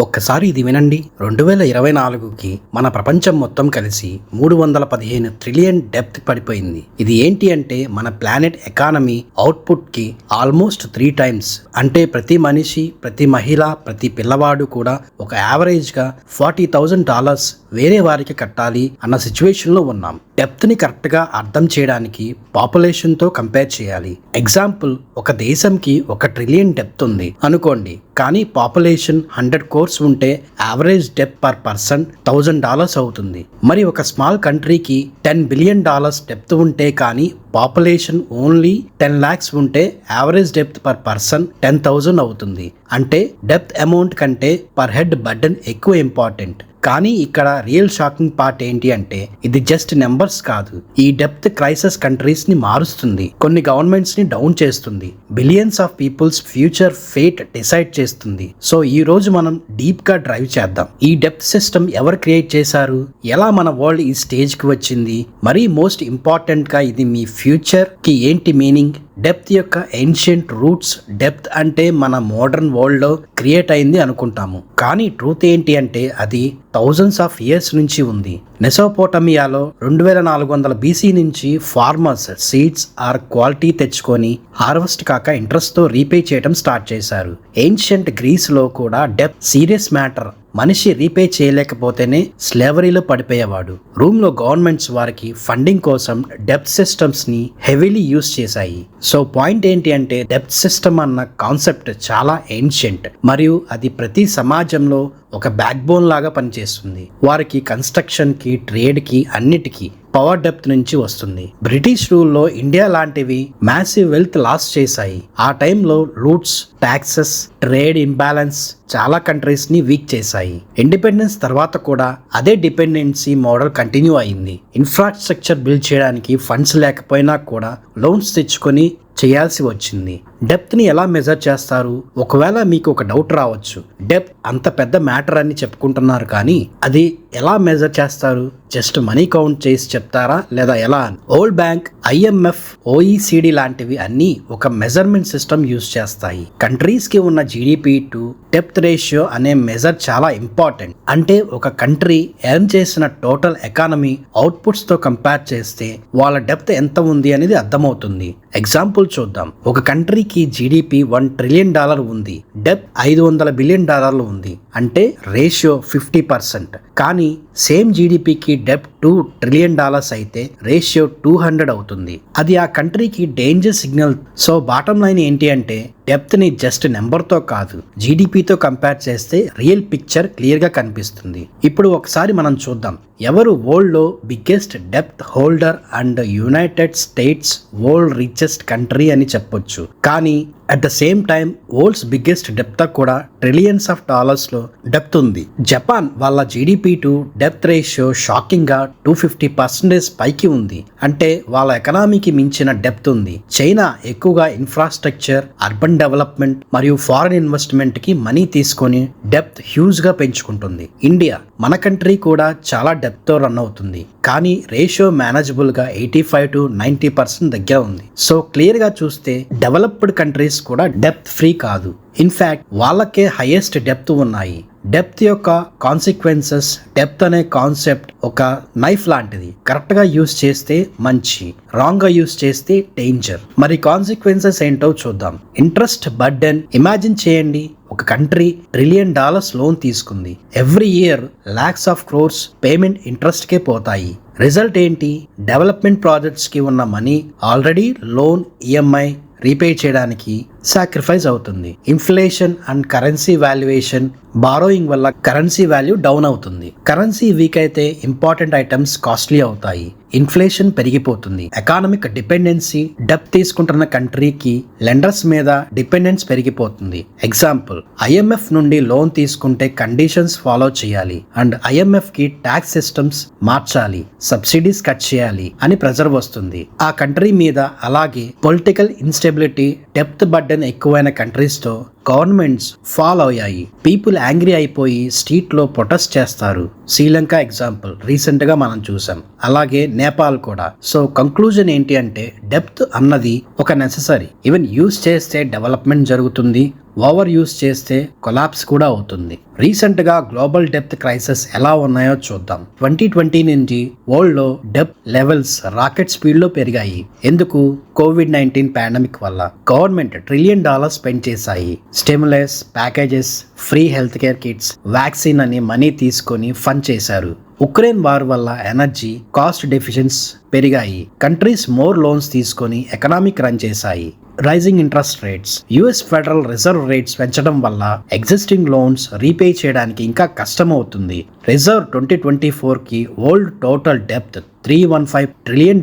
ఒక్కసారి ఇది వినండి. 2024కి మన ప్రపంచం మొత్తం కలిసి 315 ట్రిలియన్ డెప్త్ పడిపోయింది. ఇది ఏంటి అంటే మన ప్లానెట్ ఎకానమీ అవుట్పుట్ కి ఆల్మోస్ట్ 3 టైమ్స్. అంటే ప్రతి మనిషి, ప్రతి మహిళ, ప్రతి పిల్లవాడు కూడా ఒక యావరేజ్ గా $40,000 వేరే వారికి కట్టాలి అన్న సిచ్యువేషన్ లో ఉన్నాం. డెప్త్ ని కరెక్ట్ గా అర్థం చేయడానికి పాపులేషన్ తో కంపేర్ చేయాలి. ఎగ్జాంపుల్, ఒక దేశంకి 1 ట్రిలియన్ డెప్త్ ఉంది అనుకోండి, కానీ పాపులేషన్ 100 crores ఉంటే యావరేజ్ డెప్త్ పర్ పర్సన్ $1,000 అవుతుంది. మరి ఒక స్మాల్ కంట్రీకి $10 billion డెప్త్ ఉంటే కానీ పాపులేషన్ ఓన్లీ 10 lakhs ఉంటే యావరేజ్ డెప్త్ పర్ పర్సన్ 10,000 అవుతుంది. అంటే డెప్త్ అమౌంట్ కంటే పర్ హెడ్ బర్డెన్ ఎక్కువ ఇంపార్టెంట్. కానీ ఇక్కడ రియల్ షాకింగ్ పార్ట్ ఏంటి అంటే ఇది జస్ట్ నెంబర్స్ కాదు. ఈ డెప్త్ క్రైసిస్ కంట్రీస్ ని మారుస్తుంది, కొన్ని గవర్నమెంట్స్ ని డౌన్ చేస్తుంది, billions of peoples future fate decide చేస్తుంది. సో ఈ రోజు మనం డీప్ గా డ్రైవ్ చేద్దాం. ఈ డెప్త్ సిస్టమ్ ఎవరు క్రియేట్ చేశారు, ఎలా మన వరల్డ్ ఈ స్టేజ్ కి వచ్చింది, మరీ మోస్ట్ ఇంపార్టెంట్ గా ఇది మీ ఫ్యూచర్ కి ఏంటి మీనింగ్. డెప్త్ యొక్క ఏన్షియంట్ రూట్స్. డెప్త్ అంటే మన మోడర్న్ వరల్డ్ లో క్రియేట్ అయింది అనుకుంటాము, కానీ ట్రూత్ ఏంటి అంటే అది థౌజండ్స్ ఆఫ్ ఇయర్స్ నుంచి ఉంది. మెసోపోటమియాలో 2400 BC నుంచి ఫార్మర్స్ సీడ్స్ ఆర్ క్వాలిటీ తెచ్చుకొని హార్వెస్ట్ కాక ఇంట్రెస్ట్ తో రీపే చేయడం స్టార్ట్ చేశారు. ఏన్షియంట్ గ్రీస్ లో కూడా డెప్త్ సీరియస్ మ్యాటర్. మనిషి రీపే చేయలేకపోతేనే స్లేవరీలో పడిపోయేవాడు. రూమ్ లో గవర్నమెంట్స్ వారికి ఫండింగ్ కోసం డెప్త్ సిస్టమ్స్ ని హెవీలీ యూజ్ చేశాయి. సో పాయింట్ ఏంటి అంటే డెప్త్ సిస్టమ్ అన్న కాన్సెప్ట్ చాలా ఏన్షియంట్ మరియు అది ప్రతి సమాజంలో ఒక బ్యాక్ బోన్ లాగా పనిచేస్తుంది. వారికి కన్స్ట్రక్షన్ కి, ట్రేడ్ కి, అన్నిటికీ పవర్ డెప్త్ నుంచి వస్తుంది. బ్రిటిష్ రూల్లో ఇండియా లాంటివి మ్యాసివ్ వెల్త్ లాస్ చేశాయి. ఆ టైంలో రూట్స్, టాక్సెస్, ట్రేడ్ ఇంబ్యాలెన్స్ చాలా కంట్రీస్ ని వీక్ చేశాయి. ఇండిపెండెన్స్ తర్వాత కూడా అదే డిపెండెన్సీ మోడల్ కంటిన్యూ అయింది. ఇన్ఫ్రాస్ట్రక్చర్ బిల్డ్ చేయడానికి ఫండ్స్ లేకపోయినా కూడా లోన్స్ తెచ్చుకొని చేయాల్సి వచ్చింది. డెప్త్ ని ఎలా మెజర్ చేస్తారు? ఒకవేళ మీకు ఒక డౌట్ రావచ్చు, డెప్త్ అంత పెద్ద మ్యాటర్ అని చెప్పుకుంటున్నారు కానీ అది ఎలా మెజర్ చేస్తారు? జస్ట్ మనీ కౌంట్ చేసి చెప్తారా లేదా ఎలా? వరల్డ్ బ్యాంక్, IMF, OECD లాంటివి అన్ని ఒక మెజర్మెంట్ సిస్టమ్ యూజ్ చేస్తాయి. కంట్రీస్ కి ఉన్న GDP టు డెప్త్ రేషియో అనే మెజర్ చాలా ఇంపార్టెంట్. అంటే ఒక కంట్రీ ఎర్న్ చేసిన టోటల్ ఎకానమీ అవుట్పుట్స్ తో కంపేర్ చేస్తే వాళ్ళ డెప్త్ ఎంత ఉంది అనేది అర్థమవుతుంది. ఎగ్జాంపుల్ చూద్దాం. ఒక కంట్రీకి GDP $1 trillion ఉంది, డెప్త్ $500 billion ఉంది. అంటే రేషియో 50%. కానీ సేమ్ GDPకి డెప్త్ $2 trillion అయితే రేషియో 200 అవుతుంది. అది ఆ కంట్రీకి danger signal. So bottom line ఏంటి అంటే డెప్త్ ని జస్ట్ నెంబర్ తో కాదు, GDPతో కంపేర్ చేస్తే రియల్ పిక్చర్ క్లియర్ గా కనిపిస్తుంది. ఇప్పుడు ఒకసారి మనం చూద్దాం ఎవరు వరల్డ్ లో biggest depth holder. And United states world richest country అని చెప్పొచ్చు, కానీ at the same time world's biggest depth కూడా ట్రిలియన్స్ ఆఫ్ డాలర్స్ లో డెప్త్ ఉంది. జపాన్ వాళ్ళ GDP to depth ratio shocking గా 250% పైకి ఉంది. అంటే వాళ్ళ ఎకనామీకి మించిన డెప్త్ ఉంది. చైనా ఎక్కువగా ఇన్ఫ్రాస్ట్రక్చర్, అర్బన్ డెవలప్మెంట్ మరియు ఫారెన్ ఇన్వెస్ట్మెంట్ కి మనీ తీసుకొని డెప్త్ హ్యూజ్ గా పెంచుకుంటుంది. ఇండియా మన కంట్రీ కూడా చాలా డెప్త్ తో రన్ అవుతుంది, కానీ రేషియో మేనేజబుల్ గా 85 to 90% దగ్గర ఉంది. సో క్లియర్ గా చూస్తే డెవలప్డ్ కంట్రీస్ కూడా డెప్త్ ఫ్రీ కాదు. ఇన్ఫాక్ట్ వాళ్ళకే హైయెస్ట్ డెప్త్ ఉన్నాయి. డెప్త్ యొక్క కాన్సిక్వెన్సెస్. డెప్త్ అనే కాన్సెప్ట్ ఒక నైఫ్ లాంటిది. కరెక్ట్ గా యూజ్ చేస్తే మంచి, రాంగ్ గా యూజ్ చేస్తే డేంజర్. మరి కాన్సిక్వెన్సెస్ ఏంటో చూద్దాం. Interest burden. ఇమాజిన్ చేయండి, ఒక కంట్రీ $1 trillion లోన్ తీసుకుంది. Every year lakhs of crores payment interest కే పోతాయి. రిజల్ట్ ఏంటి? డెవలప్మెంట్ ప్రాజెక్ట్స్ కి ఉన్న money already loan, EMI repay చేయడానికి సాక్రిఫైస్ అవుతుంది. Inflation and currency valuation. Borrowing వల్ల కరెన్సీ వాల్యూ డౌన్ అవుతుంది. కరెన్సీ వీక్ అయితే ఇంపార్టెంట్ ఐటమ్స్ కాస్ట్లీ అవుతాయి. ఇన్ఫ్లేషన్ పెరిగిపోతుంది. Economic dependency. డెప్త్ తీసుకుంటున్న కంట్రీకి లెండర్స్ మీద డిపెండెన్స్ పెరిగిపోతుంది. ఎగ్జాంపుల్, IMF నుండి లోన్ తీసుకుంటే కండిషన్స్ ఫాలో చేయాలి అండ్ IMF కి ట్యాక్స్ సిస్టమ్స్ మార్చాలి, సబ్సిడీస్ కట్ చేయాలి అని ప్రెజర్ వస్తుంది ఆ కంట్రీ మీద. అలాగే పొలిటికల్ ఇన్స్టెబిలిటీ. డెప్త్ బర్డెన్ ఎక్కువైన కంట్రీస్ తో గవర్నమెంట్స్ ఫాల్ అయ్యాయి. పీపుల్ యాంగ్రీ అయిపోయి స్ట్రీట్ లో ప్రొటెస్ట్ చేస్తారు. శ్రీలంక ఎగ్జాంపుల్ రీసెంట్ గా మనం చూసాం. అలాగే నేపాల్ కూడా. సో కంక్లూజన్ ఏంటి అంటే డెప్త్ అన్నది ఒక నెససరీ. ఈవెన్ యూస్ చేస్తే డెవలప్మెంట్ జరుగుతుంది, ఓవర్ యూస్ చేస్తే కొలాప్స్ కూడా అవుతుంది. రీసెంట్ గా గ్లోబల్ డెప్త్ క్రైసిస్ ఎలా ఉన్నాయో చూద్దాం. 2020 నుంచి వరల్డ్ లో డెప్త్ లెవెల్స్ రాకెట్ స్పీడ్ లో పెరిగాయి. ఎందుకు? COVID-19 పాండమిక్ వల్ల. గవర్నమెంట్ $1 ట్రిలియన్ స్పెండ్ చేశాయి. Stimulus packages, free health care kits, vaccine అని మనీ తీసుకొని ఫండ్ చేశారు. ఉక్రెయిన్ వార్ వల్ల ఎనర్జీ కాస్ట్ డెఫిషియన్స్ పెరిగాయి. కంట్రీస్ మోర్ లోన్స్ తీసుకొని ఎకనామిక్ రన్ చేశాయి. Rising interest rates, US federal reserve rates పెంచడం వల్ల ఎగ్జిస్టింగ్ లోన్స్ రీపే చేయడానికి ఇంకా కష్టం అవుతుంది. రిజర్వ్ 2024 కి వరల్డ్ టోటల్ డెప్త్ $315 ట్రిలియన్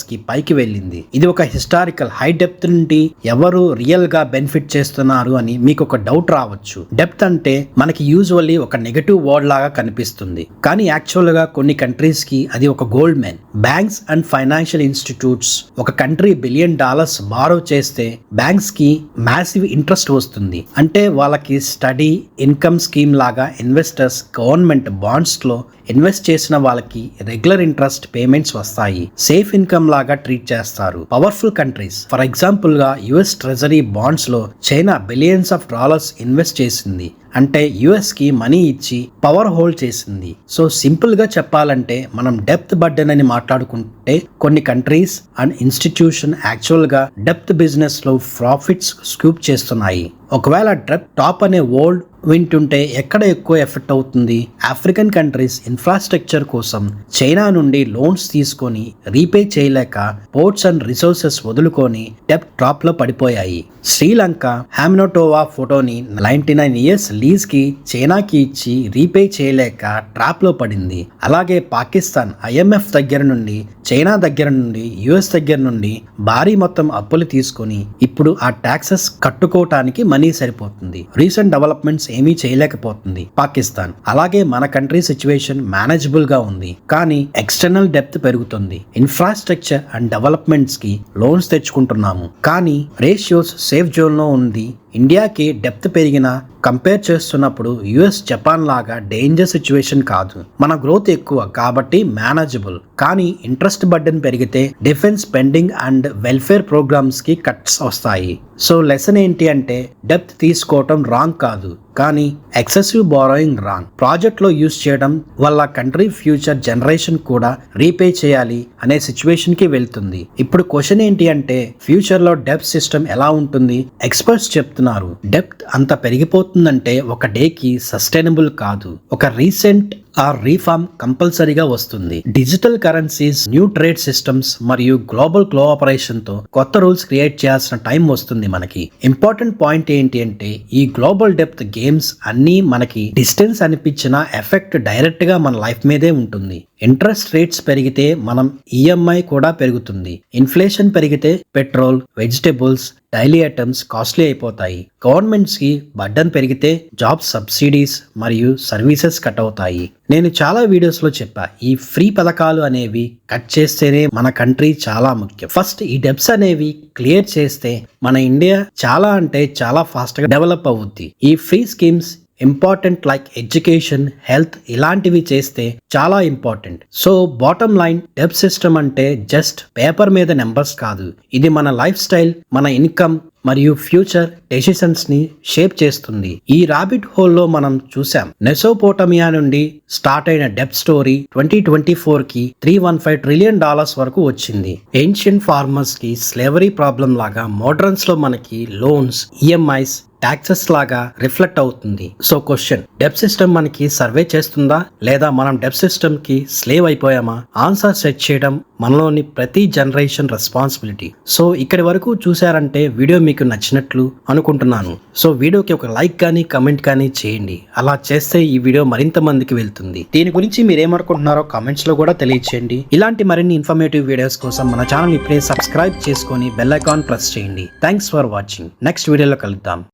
కి పైకి వెళ్ళింది. ఇది ఒక హిస్టారికల్ హై డెప్త్ నుండి ఎవరు రియల్ గా బెనిఫిట్ చేస్తున్నారు అని మీకు ఒక డౌట్ రావచ్చు. డెప్త్ అంటే మనకి యూజువల్లీ ఒక నెగటివ్ వర్డ్ లాగా కనిపిస్తుంది, కానీ యాక్చువల్ గా కొన్ని కంట్రీస్ కి అది ఒక gold mine. Banks and financial institutes ఒక కంట్రీ $1 బిలియన్ బారో చేస్తే బ్యాంక్స్ కి మ్యాసివ్ ఇంట్రెస్ట్ వస్తుంది. అంటే వాళ్ళకి స్టడీ ఇన్కమ్ స్కీమ్ లాగా ఇన్వెస్టర్స్ గవర్నమెంట్ బాండ్స్ లో ఇన్వెస్ట్ చేసిన వాళ్ళకి రెగ్యులర్ ఇంట్రెస్ట్ పేమెంట్స్ వస్తాయి. సేఫ్ ఇన్కమ్ లాగా ట్రీట్ చేస్తారు. పవర్ఫుల్ కంట్రీస్, ఫర్ ఎగ్జాంపుల్ గా యుఎస్ ట్రెజరీ బాండ్స్ లో China billions of dollars invest చేసింది. అంటే యుఎస్ కి మనీ ఇచ్చి పవర్ హోల్డ్ చేసింది. సో సింపుల్ గా చెప్పాలంటే మనం డెప్త్ బర్డెన్ అని మాట్లాడుకుంటే కొన్ని కంట్రీస్ అండ్ ఇన్స్టిట్యూషన్ యాక్చువల్ గా డెప్త్ బిజినెస్ లో ప్రాఫిట్స్ స్కూప్ చేస్తున్నాయి. ఒకవేళ డెప్త్ టాప్ అనే వర్డ్ వింటుంటే ఎక్కడ ఎక్కువ ఎఫెక్ట్ అవుతుంది? ఆఫ్రికన్ కంట్రీస్ ఇన్ఫ్రాస్ట్రక్చర్ కోసం చైనా నుండి లోన్స్ తీసుకొని రీపే చేయలేక పోర్ట్స్ అండ్ రిసోర్సెస్ వదులుకొని డెప్త్ టాప్ లో పడిపోయాయి. శ్రీలంక హామినోటోవా ఫోటోని 99 ఇయర్స్ లీజ్ కి చైనాకి ఇచ్చి రీపే చేయలేక ట్రాప్ లో పడింది. అలాగే పాకిస్తాన్ IMF దగ్గర నుండి, చైనా దగ్గర నుండి, యుఎస్ దగ్గర నుండి భారీ మొత్తం అప్పులు తీసుకొని ఇప్పుడు ఆ ట్యాక్సెస్ కట్టుకోవటానికి మనీ సరిపోతుంది. రీసెంట్ డెవలప్మెంట్స్ ఏమీ చేయలేకపోతుంది పాకిస్తాన్. అలాగే మన కంట్రీ సిచ్యువేషన్ మేనేజబుల్ గా ఉంది, కానీ ఎక్స్టర్నల్ డెప్త్ పెరుగుతుంది. ఇన్ఫ్రాస్ట్రక్చర్ అండ్ డెవలప్మెంట్స్ కి లోన్స్ తెచ్చుకుంటున్నాము, కానీ రేషియోస్ సేఫ్ జోన్ లో ఉంది. ఇండియాకి డెప్త్ పెరిగిన కంపేర్ చేస్తున్నప్పుడు యుఎస్ జపాన్ లాగా డేంజర్ సిచ్యువేషన్ కాదు. మన గ్రోత్ ఎక్కువ కాబట్టి మేనేజబుల్, కానీ ఇంట్రెస్ట్ బర్డెన్ పెరిగితే defence spending and welfare programmes కి కట్స్ వస్తాయి. సో లెసన్ ఏంటి అంటే డెప్త్ తీసుకోవటం రాంగ్ కాదు, కానీ ఎక్సెసివ్ బారోయింగ్ రాంగ్. ప్రాజెక్ట్ లో యూజ్ చేయడం వల్ల కంట్రీ ఫ్యూచర్ జనరేషన్ కూడా రీపే చేయాలి అనే సిచ్యువేషన్ కి వెళ్తుంది. ఇప్పుడు క్వశ్చన్ ఏంటి అంటే ఫ్యూచర్ లో డెప్త్ సిస్టమ్ ఎలా ఉంటుంది? ఎక్స్పర్ట్స్ చెప్తున్నారు డెప్త్ అంత పెరిగిపోతుందంటే ఒక డేకి సస్టైనబుల్ కాదు. ఒక రీసెంట్ ఆర్ రీఫార్మ్ కంపల్సరీగా వస్తుంది. Digital currencies, new trade systems మరియు గ్లోబల్ కోఆపరేషన్ తో కొత్త రూల్స్ క్రియేట్ చేయాల్సిన టైం వస్తుంది మనకి. ఇంపార్టెంట్ పాయింట్ ఏంటి అంటే ఈ గ్లోబల్ డెప్త్ గేమ్స్ అన్నీ మనకి డిస్టెన్స్ అనిపించిన ఎఫెక్ట్ డైరెక్ట్ గా మన లైఫ్ మీదే ఉంటుంది. ఇంట్రెస్ట్ రేట్స్ పెరిగితే మనం EMI కూడా పెరుగుతుంది. ఇన్ఫ్లేషన్ పెరిగితే petrol, vegetables, daily items costly అయిపోతాయి. గవర్నమెంట్స్ కి బర్డన్ పెరిగితే జాబ్ సబ్సిడీస్ మరియు సర్వీసెస్ కట్ అవుతాయి. నేను చాలా వీడియోస్ లో చెప్పా, ఈ ఫ్రీ పథకాలు అనేవి కట్ చేస్తేనే మన కంట్రీ చాలా ముఖ్యం. ఫస్ట్ ఈ డెప్స్ అనేవి క్లియర్ చేస్తే మన ఇండియా చాలా అంటే చాలా ఫాస్ట్ గా డెవలప్ అవుద్ది. ఈ free schemes important, like education, health ఇలాంటివి చేస్తే చాలా important. So bottom line depth system అంటే జస్ట్ పేపర్ మీద నెంబర్స్ కాదు, ఇది మన లైఫ్ స్టైల్, మన ఇన్కమ్ మరియు ఫ్యూచర్ డెసిషన్స్ ని షేప్ చేస్తుంది. ఈ రాబిట్ హోల్ లో మనం చూసాం మెసోపోటమియా నుండి స్టార్ట్ అయిన డెప్త్ స్టోరీ 2024 కి $315 ట్రిలియన్ వరకు వచ్చింది. ఏన్షియంట్ ఫార్మర్స్ కి స్లేవరీ ప్రాబ్లం లాగా మోడర్న్స్ లో మనకి లోన్స్, EMIs, ట్యాక్సెస్ లాగా రిఫ్లెక్ట్ అవుతుంది. సో క్వశ్చన్, డెప్త్ సిస్టమ్ మనకి సర్వే చేస్తుందా లేదా మనం డెప్త్ సిస్టమ్ కి స్లేవ్ అయిపోయామా? ఆన్సర్ సెట్ చేయడం మనలోని ప్రతి జనరేషన్ రెస్పాన్సిబిలిటీ. సో ఇక్కడి వరకు చూసారంటే వీడియో మీకు నచ్చినట్లు అనుకుంటున్నాను. సో వీడియోకి ఒక లైక్ కానీ కమెంట్ కానీ చేయండి. అలా చేస్తే ఈ వీడియో మరింత మందికి వెళ్తుంది. దీని గురించి మీరేమనుకుంటున్నారో కామెంట్స్ లో కూడా తెలియచేయండి. ఇలాంటి మరిన్ని ఇన్ఫర్మేటివ్ వీడియోస్ కోసం మన ఛానల్ ఇప్పుడే సబ్స్క్రైబ్ చేసుకొని బెల్ ఐకాన్ ప్రెస్ చేయండి. Thanks for watching. నెక్స్ట్ వీడియోలో కలుద్దాం.